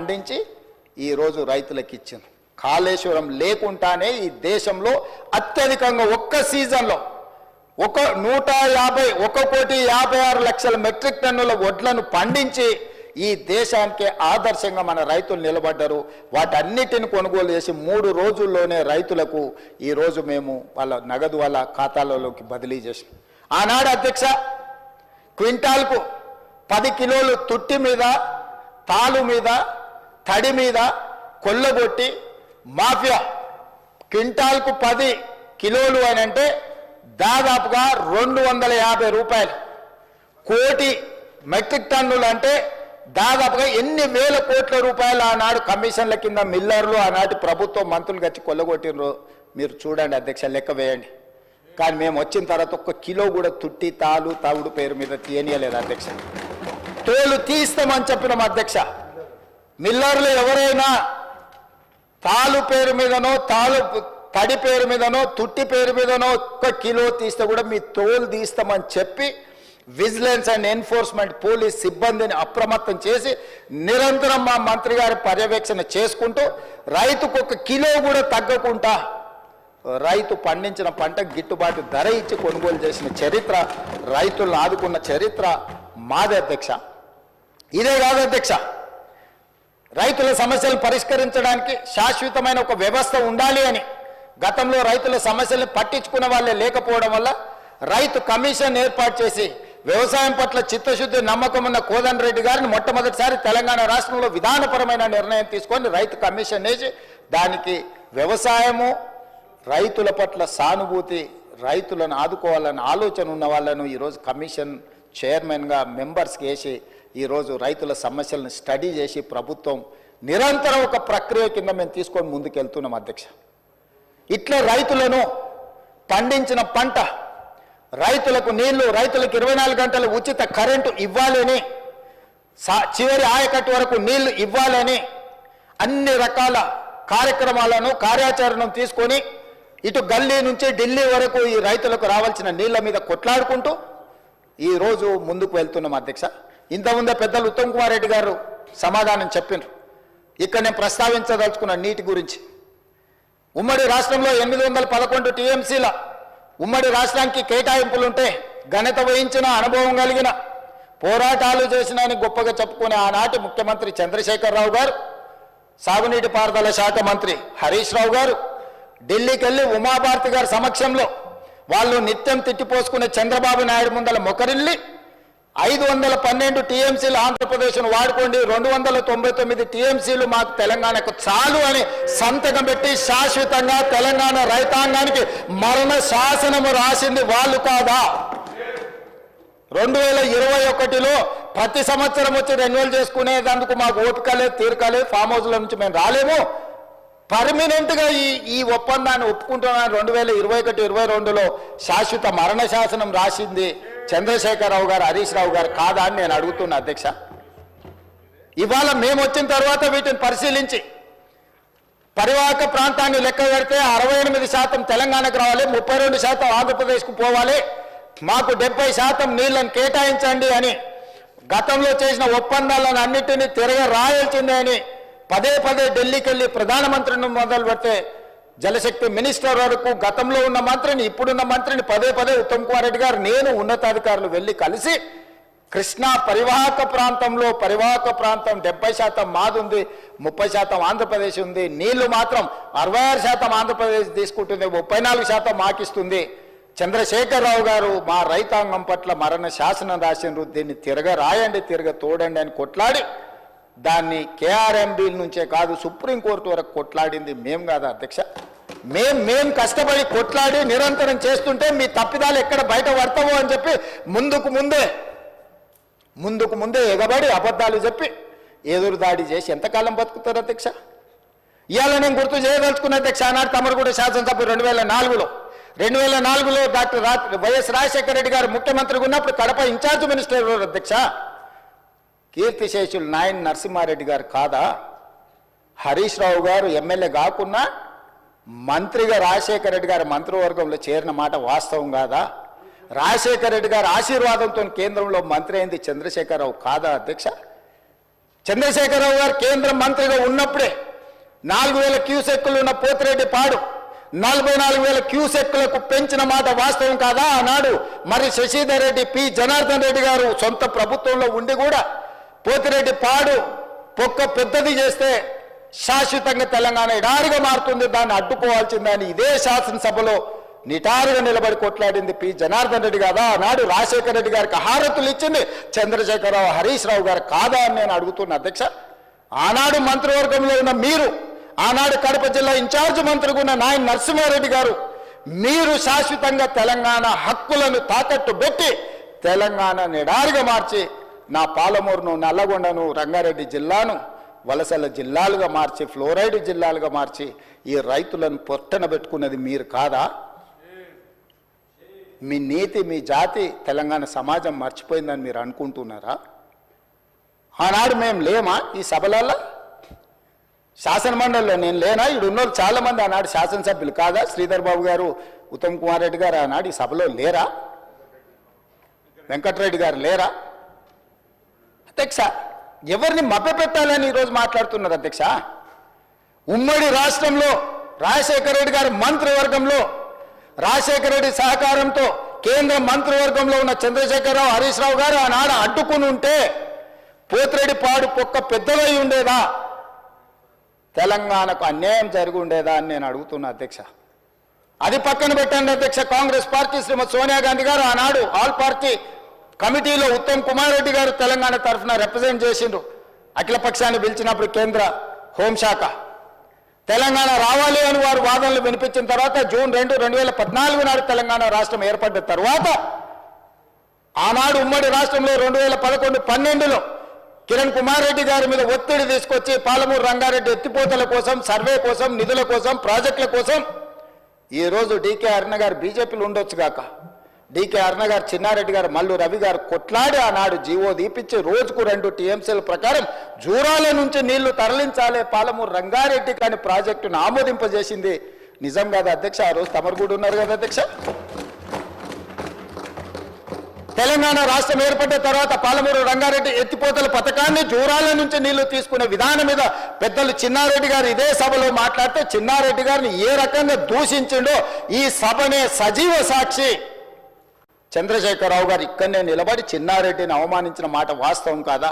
పండించి ఈరోజు రైతులకు ఇచ్చింది. కాళేశ్వరం లేకుండానే ఈ దేశంలో అత్యధికంగా ఒక్క సీజన్లో 1,156,00,000 మెట్రిక్ టన్నుల వడ్లను పండించి ఈ దేశానికి ఆదర్శంగా మన రైతులు నిలబడ్డారు. వాటన్నిటిని కొనుగోలు చేసి 3 రోజుల్లోనే రైతులకు ఈరోజు మేము వాళ్ళ నగదు వాళ్ళ ఖాతాలలోకి బదిలీ చేసాం. ఆనాడు అధ్యక్ష క్వింటాల్కు 10 కిలోలు తుట్టి మీద, తాలు మీద, తడి మీద కొల్లగొట్టి మాఫియా క్వింటాల్కు 10 కిలోలు అని అంటే దాదాపుగా 250 రూపాయలు. కోటి మెట్రిక్ టన్నులు అంటే దాదాపుగా ఎన్ని వేల కోట్ల రూపాయలు ఆనాడు కమిషన్ల కింద మిల్లర్లు ఆనాటి ప్రభుత్వం మంత్రులు గచ్చి కొల్లగొట్టినరు. మీరు చూడండి అధ్యక్ష, లెక్క వేయండి. కానీ మేము వచ్చిన తర్వాత 1 కిలో కూడా తుట్టి, తాలు, తవుడు పేరు మీద తీయనీయలేదు అధ్యక్ష. తోలు తీస్తామని చెప్పినాం అధ్యక్ష. మిల్లర్లు ఎవరైనా తాలు పేరు మీదనో, తడి పేరు మీదనో, తుట్టి పేరు మీదనో 1 కిలో తీస్తే కూడా మీ తోలు తీస్తామని చెప్పి విజిలెన్స్ అండ్ ఎన్ఫోర్స్మెంట్ పోలీస్ సిబ్బందిని అప్రమత్తం చేసి నిరంతరం మా మంత్రి గారి పర్యవేక్షణ చేసుకుంటూ రైతుకు 1 కిలో కూడా తగ్గకుండా రైతు పండించిన పంట గిట్టుబాటు ధర ఇచ్చి కొనుగోలు చేసిన చరిత్ర, రైతులను ఆదుకున్న చరిత్ర మాదే అధ్యక్ష. ఇదే కాదు అధ్యక్ష, రైతుల సమస్యలు పరిష్కరించడానికి శాశ్వతమైన ఒక వ్యవస్థ ఉండాలి అని గతంలో రైతుల సమస్యలను పట్టించుకున్న వాళ్ళే లేకపోవడం వల్ల రైతు కమిషన్ ఏర్పాటు చేసి వ్యవసాయం పట్ల చిత్తశుద్ధి నమ్మకం ఉన్న కోదండ రెడ్డి గారిని మొట్టమొదటిసారి తెలంగాణ రాష్ట్రంలో విధానపరమైన నిర్ణయం తీసుకొని రైతు కమిషన్ వేసి దానికి వ్యవసాయము, రైతుల పట్ల సానుభూతి, రైతులను ఆదుకోవాలన్న ఆలోచన ఉన్న వాళ్ళను ఈరోజు కమిషన్ చైర్మన్గా మెంబర్స్కి వేసి ఈరోజు రైతుల సమస్యలను స్టడీ చేసి ప్రభుత్వం నిరంతరం ఒక ప్రక్రియ కింద మేము తీసుకొని ముందుకెళ్తున్నాం అధ్యక్ష. ఇట్లా రైతులను పండించిన పంట, రైతులకు నీళ్లు, రైతులకు 24 గంటలు ఉచిత కరెంటు ఇవ్వాలని, చివరి ఆయకట్టు వరకు నీళ్లు ఇవ్వాలని అన్ని రకాల కార్యక్రమాలను, కార్యాచరణను తీసుకొని ఇటు గల్లీ నుంచి ఢిల్లీ వరకు ఈ రైతులకు రావాల్సిన నీళ్ల మీద కొట్లాడుకుంటూ ఈరోజు ముందుకు వెళ్తున్నాం అధ్యక్ష. ఇంతకుముందే పెద్దలు ఉత్తమ్ కుమార్ రెడ్డి గారు సమాధానం చెప్పినారు. ఇక్కడ నేను ప్రస్తావించదలుచుకున్న నీటి గురించి. ఉమ్మడి రాష్ట్రంలో 811 టీఎంసీల ఉమ్మడి రాష్ట్రానికి కేటాయింపులుంటే ఘనత వహించిన, అనుభవం కలిగిన, పోరాటాలు చేసిన అని గొప్పగా చెప్పుకునే ఆనాటి ముఖ్యమంత్రి చంద్రశేఖరరావు గారు, సాగునీటి పారుదల శాఖ మంత్రి హరీష్ రావు గారు ఢిల్లీకి వెళ్ళి ఉమాభారతి గారి సమక్షంలో వాళ్ళు నిత్యం తిట్టిపోసుకునే చంద్రబాబు నాయుడు ముందల మొకరిల్లి 512 టీఎంసీలు ఆంధ్రప్రదేశ్ను వాడుకోండి, 299 టీఎంసీలు మాకు తెలంగాణకు చాలు అని సంతకం పెట్టి శాశ్వతంగా తెలంగాణ రైతాంగానికి మరణ శాసనము రాసింది వాళ్ళు కాదా? 2021లో ప్రతి సంవత్సరం వచ్చి రెన్యువల్ చేసుకునేందుకు మాకు ఓపిక లేదు, తీరిక లేదు, ఫామ్ హౌస్ల నుంచి మేము రాలేము. పర్మనెంట్గా ఈ ఒప్పందాన్ని ఒప్పుకుంటున్నాను. 2021-22లో శాశ్వత మరణ శాసనం రాసింది చంద్రశేఖరరావు గారు, హరీష్ రావు గారు కాదా అని నేను అడుగుతున్నా అధ్యక్ష. ఇవాళ మేము వచ్చిన తర్వాత వీటిని పరిశీలించి పరివాహక ప్రాంతాన్ని లెక్క పెడితే 68% తెలంగాణకు రావాలి, 32% ఆంధ్రప్రదేశ్కు పోవాలి, మాకు 70% నీళ్లను కేటాయించండి అని గతంలో చేసిన ఒప్పందాలను అన్నిటినీ తిరగ రాయాల్సిందే అని పదే ఢిల్లీకి వెళ్ళి ప్రధానమంత్రిని మొదలు పెడితే జలశక్తి మినిస్టర్ వరకు గతంలో ఉన్న మంత్రిని, ఇప్పుడున్న మంత్రిని పదే ఉత్తమ్ కుమార్ రెడ్డి గారు, నేను ఉన్నతాధికారులు వెళ్ళి కలిసి కృష్ణా పరివాహక ప్రాంతం 70% మాది ఉంది, 30% ఆంధ్రప్రదేశ్ ఉంది, నీళ్లు మాత్రం 66% ఆంధ్రప్రదేశ్ తీసుకుంటుంది, 34% మాకిస్తుంది. చంద్రశేఖరరావు గారు మా రైతాంగం పట్ల మరణ శాసనం రాసిండ్రు, దీన్ని తిరగ రాయండి, తిరగ తోడండి అని కొట్లాడి దాన్ని కేఆర్ఎంబీ నుంచే కాదు సుప్రీంకోర్టు వరకు కొట్లాడింది మేము కాదా అధ్యక్ష? మేం కష్టపడి కొట్లాడి నిరంతరం చేస్తుంటే మీ తప్పిదాలు ఎక్కడ బయట పడతావో అని చెప్పి ముందుకు ముందే ఎగబడి అబద్ధాలు చెప్పి ఎదురుదాడి చేసి ఎంతకాలం బతుకుతారు అధ్యక్ష? ఇవాళ నేను గుర్తు చేయదలుచుకున్న అధ్యక్ష, ఆనాడు తమరుగూడ శాసనసభ్యులు 2004లో డాక్టర్ వైఎస్ రాజశేఖర రెడ్డి గారు ముఖ్యమంత్రిగా ఉన్నప్పుడు కడప ఇన్ఛార్జ్ మినిస్టర్ ఎవరు అధ్యక్ష? కీర్తిశేషులు నాయన్ నరసింహారెడ్డి గారు కాదా? హరీష్ రావు గారు ఎమ్మెల్యే కాకున్నా మంత్రిగా రాజశేఖర రెడ్డి గారు మంత్రివర్గంలో చేరిన మాట వాస్తవం కాదా? రాజశేఖర రెడ్డి గారు ఆశీర్వాదంతో కేంద్రంలో మంత్రి అయింది చంద్రశేఖరరావు కాదా అధ్యక్ష? చంద్రశేఖరరావు గారు కేంద్ర మంత్రిగా ఉన్నప్పుడే 4,000 క్యూసెక్కులు ఉన్న పోతిరెడ్డి పాడు 44,000 క్యూసెక్కులకు పెంచిన మాట వాస్తవం కాదా? ఆనాడు మరి శశిధర్ రెడ్డి, పి జనార్దన్ రెడ్డి గారు సొంత ప్రభుత్వంలో ఉండి కూడా పోతిరెడ్డి పాడు పొక్క పెద్దది చేస్తే శాశ్వతంగా తెలంగాణ ఎడారిగా మారుతుంది, దాన్ని అడ్డుకోవాల్సిందని ఇదే శాసనసభలో నిటారుగా నిలబడి కొట్లాడింది పి జనార్దన్ రెడ్డి కాదా? ఆనాడు రాజశేఖర రెడ్డి గారికి హారతులు ఇచ్చింది చంద్రశేఖరరావు, హరీష్ రావు గారు కాదా అని నేను అడుగుతున్నా అధ్యక్ష. ఆనాడు మంత్రివర్గంలో ఉన్న మీరు, ఆనాడు కడప జిల్లా ఇన్ఛార్జ్ మంత్రిగా ఉన్న నాయన నరసింహారెడ్డి గారు, మీరు శాశ్వతంగా తెలంగాణ హక్కులను తాకట్టు పెట్టి తెలంగాణ నిడారిగా మార్చి నా పాలమూరును, నల్లగొండను, రంగారెడ్డి జిల్లాను వలసల జిల్లాలుగా మార్చి, ఫ్లోరైడ్ జిల్లాలుగా మార్చి ఈ రైతులను పొట్టన పెట్టుకున్నది మీరు కాదా? మీ నీతి, మీ జాతి తెలంగాణ సమాజం మర్చిపోయిందని మీరు అనుకుంటున్నారా? ఆనాడు మేము లేమా ఈ సభలలో? శాసనమండలిలో నేను లేనా? ఇడున్నోళ్ళు చాలామంది ఆనాడు శాసనసభ్యులు కాదా? శ్రీధర్ బాబు గారు, ఉత్తమ్ కుమార్ రెడ్డి గారు ఆనాడు ఈ సభలో లేరా? వెంకటరెడ్డి గారు లేరా? అధ్యక్ష, ఎవరిని మభ్యపెట్టాలని ఈరోజు మాట్లాడుతున్నారు అధ్యక్ష? ఉమ్మడి రాష్ట్రంలో రాజశేఖర రెడ్డి గారి మంత్రివర్గంలో రాజశేఖర రెడ్డి సహకారంతో కేంద్ర మంత్రివర్గంలో ఉన్న చంద్రశేఖరరావు, హరీష్ రావు గారు ఆనాడు అడ్డుకుని ఉంటే పోతిరెడ్డి పాడు పొక్క పెద్దదై ఉండేదా? తెలంగాణకు అన్యాయం జరిగి ఉండేదా అని నేను అడుగుతున్నా అధ్యక్ష. అది పక్కన పెట్టండి అధ్యక్ష. కాంగ్రెస్ పార్టీ శ్రీమతి సోనియా గాంధీ గారు ఆనాడు ఆల్ పార్టీ కమిటీలో ఉత్తమ్ కుమార్ రెడ్డి గారు తెలంగాణ తరఫున రిప్రజెంట్ చేసిండ్రు. అఖిలపక్షాన్ని పిలిచినప్పుడు కేంద్ర హోంశాఖ తెలంగాణ రావాలి అని వారు వాదనలు వినిపించిన తర్వాత జూన్ 2, 2014 నాడు తెలంగాణ రాష్ట్రం ఏర్పడ్డ తర్వాత ఆనాడు ఉమ్మడి రాష్ట్రంలో 2011, 12లో కిరణ్ కుమార్ రెడ్డి గారి మీద ఒత్తిడి తీసుకొచ్చి పాలమూరు రంగారెడ్డి ఎత్తిపోతల కోసం, సర్వే కోసం, నిధుల కోసం, ప్రాజెక్టుల కోసం ఈరోజు డీకే అరుణ గారు బీజేపీలో ఉండొచ్చు గాక, డీకే అరుణ గారు, చిన్నారెడ్డి గారు, మల్లు రవి గారు కొట్లాడి ఆనాడు జీవో దీపించి రోజుకు 2 టీఎంసీల ప్రకారం జూరాల నుంచి నీళ్లు తరలించాలి పాలమూరు రంగారెడ్డి కానీ ప్రాజెక్టును ఆమోదింపజేసింది నిజం కదా అధ్యక్ష? ఆ రోజు తమరు కూడా ఉన్నారు కదా అధ్యక్ష. తెలంగాణ రాష్ట్రం ఏర్పడ్డ తర్వాత పాలమూరు రంగారెడ్డి ఎత్తిపోతల పథకాన్ని జూరాల నుంచి నీళ్లు తీసుకునే విధానం మీద పెద్దలు చిన్నారెడ్డి గారు ఇదే సభలో మాట్లాడితే చిన్నారెడ్డి గారిని ఏ రకంగా దూషించిండో ఈ సభనే సజీవ సాక్షి. చంద్రశేఖరరావు గారు ఇక్కడనే నిలబడి చిన్నారెడ్డిని అవమానించిన మాట వాస్తవం కాదా?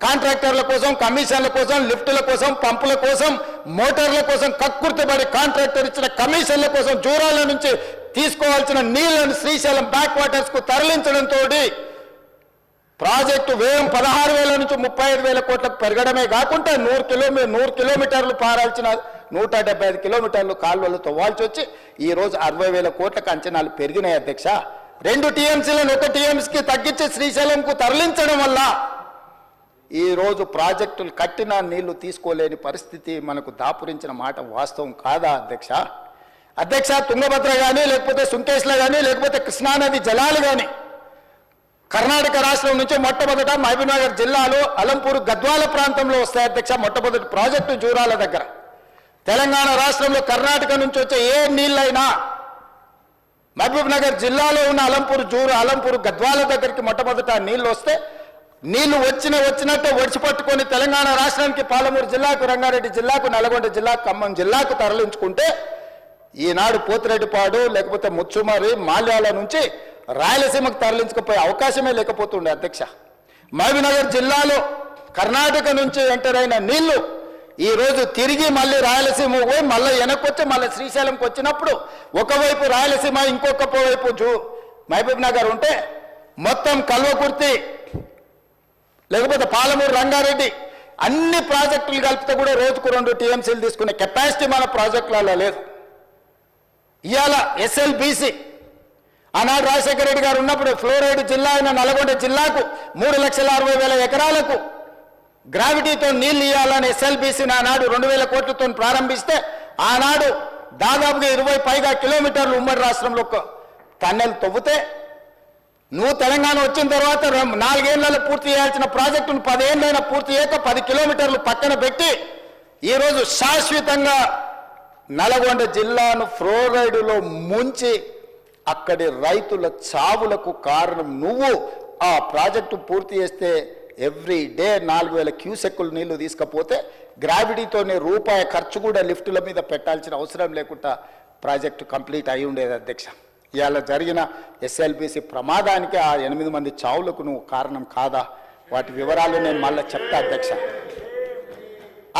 కాంట్రాక్టర్ల కోసం, కమిషన్ల కోసం, లిఫ్టుల కోసం, పంపుల కోసం, మోటార్ల కోసం కక్కుర్తిపడి కాంట్రాక్టర్ ఇచ్చిన కమిషన్ల కోసం జూరాల నుంచి తీసుకోవాల్సిన నీళ్లను శ్రీశైలం బ్యాక్ వాటర్స్ కు తరలించడంతో ప్రాజెక్టు వ్యయం 16,000 నుంచి 35,000 కోట్లకు పెరగడమే కాకుండా 100 కిలోమీటర్లు పారాల్సిన 175 కిలోమీటర్లు కాలువలు తవ్వాల్సి వచ్చి ఈ రోజు 60,000 కోట్లకు అంచనాలు పెరిగినాయి అధ్యక్ష. 2 టీఎంసీలను 1 టీఎంసీకి తగ్గించి శ్రీశైలంకు తరలించడం వల్ల ఈ రోజు ప్రాజెక్టులు కట్టిన నీళ్లు తీసుకోలేని పరిస్థితి మనకు దాపురించిన మాట వాస్తవం కాదా అధ్యక్ష? అధ్యక్ష, తుంగభద్ర కానీ, లేకపోతే సుంకేశ్ల కానీ, లేకపోతే కృష్ణానది జలాలు కానీ కర్ణాటక రాష్ట్రం నుంచి మొట్టమొదట మహబూబ్నగర్ జిల్లాలో అలంపూర్, గద్వాల ప్రాంతంలో వస్తాయి అధ్యక్ష. మొట్టమొదటి ప్రాజెక్టు జూరాల దగ్గర. తెలంగాణ రాష్ట్రంలో కర్ణాటక నుంచి వచ్చే ఏ నీళ్ళైనా మహబూబ్నగర్ జిల్లాలో ఉన్న అలంపూర్, గద్వాల దగ్గరికి మొట్టమొదట నీళ్లు వస్తే నీళ్లు వచ్చినట్టు ఒడిచిపట్టుకొని తెలంగాణ రాష్ట్రానికి పాలమూరు జిల్లాకు, రంగారెడ్డి జిల్లాకు, నల్గొండ జిల్లాకు, ఖమ్మం జిల్లాకు తరలించుకుంటే ఈనాడు పోతిరెడ్డిపాడు లేకపోతే ముచ్చుమరి, మాల్యాల నుంచి రాయలసీమకు తరలించకపోయే అవకాశమే లేకపోతుండే అధ్యక్ష. మహబూబ్నగర్ జిల్లాలో కర్ణాటక నుంచి ఎంటర్ అయిన నీళ్లు ఈ రోజు తిరిగి మళ్ళీ రాయలసీమ పోయి మళ్ళీ వెనక్కొచ్చి మళ్ళీ శ్రీశైలంకి వచ్చినప్పుడు ఒకవైపు రాయలసీమ, ఇంకొక వైపు మహబూబ్నగర్ ఉంటే మొత్తం కల్వకుర్తి లేకపోతే పాలమూరు రంగారెడ్డి అన్ని ప్రాజెక్టులు కలిపితే కూడా రోజుకు 2 టీఎంసీలు తీసుకునే కెపాసిటీ మన ప్రాజెక్టులలో లేదు. ఇవాళ ఎస్ఎల్బీసీ ఆనాడు రాజశేఖర రెడ్డి గారు ఉన్నప్పుడు ఫ్లోరైడ్ జిల్లా అయిన నల్గొండ జిల్లాకు 3,60,000 ఎకరాలకు గ్రావిటీతో నీళ్లు ఇవ్వాలని ఎస్ఎల్బీసీని ఆనాడు 2,000 కోట్లతో ప్రారంభిస్తే ఆనాడు దాదాపుగా 20 పైగా కిలోమీటర్లు ఉమ్మడి రాష్ట్రంలో టన్నెల్ తవ్వుతే నువ్వు తెలంగాణ వచ్చిన తర్వాత 4 ఏళ్లలో పూర్తి చేయాల్సిన ప్రాజెక్టును 10 ఏళ్ళైనా పూర్తి చేయక 10 కిలోమీటర్లు పక్కన పెట్టి ఈరోజు శాశ్వతంగా నల్గొండ జిల్లాను ఫ్లోరైడ్లో ముంచి అక్కడి రైతుల చావులకు కారణం నువ్వు. ఆ ప్రాజెక్టు పూర్తి చేస్తే ఎవ్రీ డే 4000 క్యూసెక్కులు నీళ్లు తీసుకపోతే గ్రావిటీతోనే రూపాయి ఖర్చు కూడా లిఫ్టుల మీద పెట్టాల్సిన అవసరం లేకుండా ప్రాజెక్టు కంప్లీట్ అయి ఉండేది అధ్యక్ష. ఇవాళ జరిగిన ఎస్ఎల్బిసి ప్రమాదానికి ఆ 8 మంది చావులకు నువ్వు కారణం కాదా? వాటి వివరాలు నేను మళ్ళీ చెప్తా అధ్యక్ష.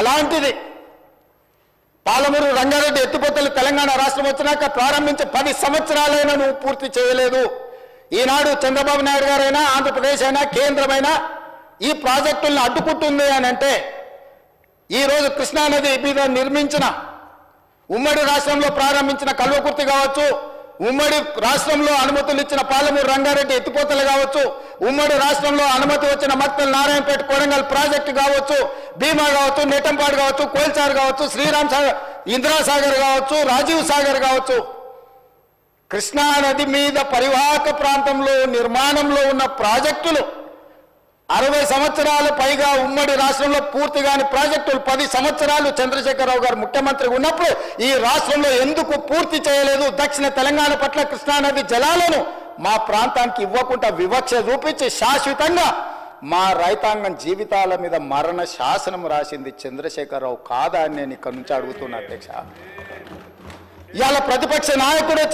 అలాంటిది పాలమూరు రంగారెడ్డి ఎత్తిపోతలు తెలంగాణ రాష్ట్రం వచ్చినాక ప్రారంభించి 10 సంవత్సరాలైనా నువ్వు పూర్తి చేయలేదు. ఈనాడు చంద్రబాబు నాయుడు గారైనా ఆంధ్రప్రదేశ్ అయినా కేంద్రమైనా ఈ ప్రాజెక్టులను అడ్డుకుంటుంది అని అంటే ఈరోజు కృష్ణానది మీద నిర్మించిన ఉమ్మడి రాష్ట్రంలో ప్రారంభించిన కల్వకుర్తి కావచ్చు, ఉమ్మడి రాష్ట్రంలో అనుమతులు ఇచ్చిన పాలమూరు రంగారెడ్డి ఎత్తిపోతలు కావచ్చు, ఉమ్మడి రాష్ట్రంలో అనుమతి వచ్చిన మక్తల్ నారాయణపేట కొడంగల్ ప్రాజెక్టు కావచ్చు, భీమా కావచ్చు, నెట్టంపాడు కావచ్చు, కోల్చారు కావచ్చు, శ్రీరామ్ సాగర్, ఇందిరాసాగర్ కావచ్చు, రాజీవ్ సాగర్ కావచ్చు, కృష్ణానది మీద పరివాహక ప్రాంతంలో నిర్మాణంలో ఉన్న ప్రాజెక్టులు 60 సంవత్సరాల పైగా ఉమ్మడి రాష్ట్రంలో పూర్తి కాని ప్రాజెక్టులు 10 సంవత్సరాలు చంద్రశేఖరరావు గారు ముఖ్యమంత్రిగా ఉన్నప్పుడు ఈ రాష్ట్రంలో ఎందుకు పూర్తి చేయలేదు? దక్షిణ తెలంగాణ పట్ల కృష్ణానది జలాలను మా ప్రాంతానికి ఇవ్వకుండా వివక్ష చూపించి శాశ్వతంగా మా రైతాంగం జీవితాల మీద మరణ శాసనం రాసింది చంద్రశేఖరరావు కాదా అని నేను ఇక్కడ నుంచి అడుగుతున్నా అధ్యక్ష. ఇవాళ ప్రతిపక్ష నాయకుడు వచ్చి